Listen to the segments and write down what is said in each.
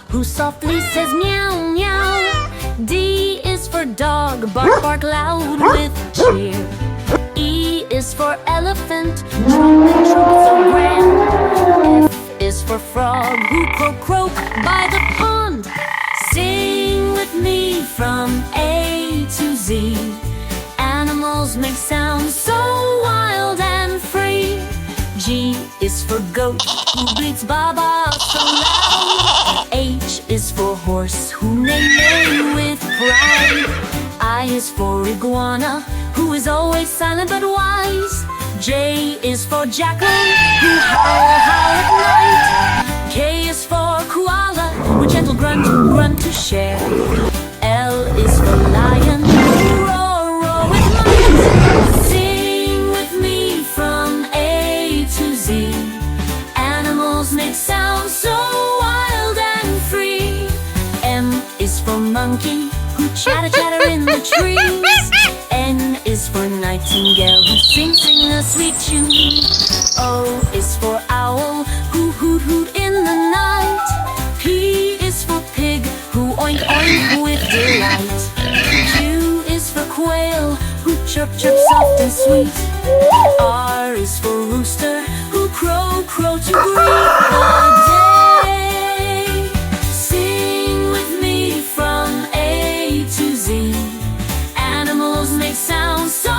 who softly says meow meow. D is for dog, bark bark loud with cheer. E is for elephant, trump trump so grand. F is for frog, who croak croak by the pond. Sing with me from A to Z. Animals make sounds so wild and free. G is for goat, who bleats baba so loud. H is for horse, who neigh neigh with pride. I is for iguana, who is always silent but wise. J is for jackal, who howl at night. K is for koala, with gentle grunt grunt to share. L is for lion, who roar roar with might. Sing with me from A to Z. Animals make sounds so wild and free. M is for monkey, who chatter chatter in the trees. N is for nightingale, who sing a sweet tune. O is for owl, who hoot hoot in the night. P is for pig, who oink oink with delight. Q is for quail, who chirp chirp soft and sweet. R is for rooster, who crow crow to greet the day. Sing with me from A to Z. Animals make sounds so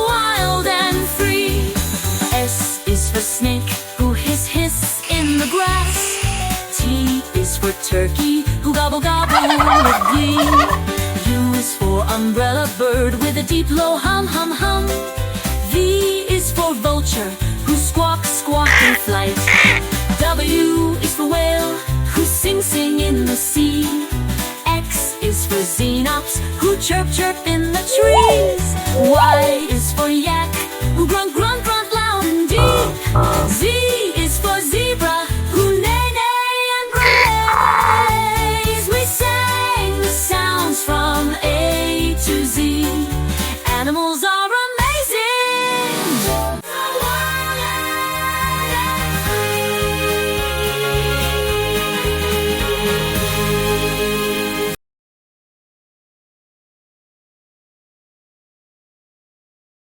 wild and free. S is for snake, who hiss hiss in the grass. T is for turkey, who gobble gobble with glee. U is for umbrella bird, with a deep low hum hum hum. V is for vulture, who squawk squawk in flight. W is for whale, who sing sing in the sea. X is for xenops, who chirp chirp in the trees. Y is for yak, who grunt grunt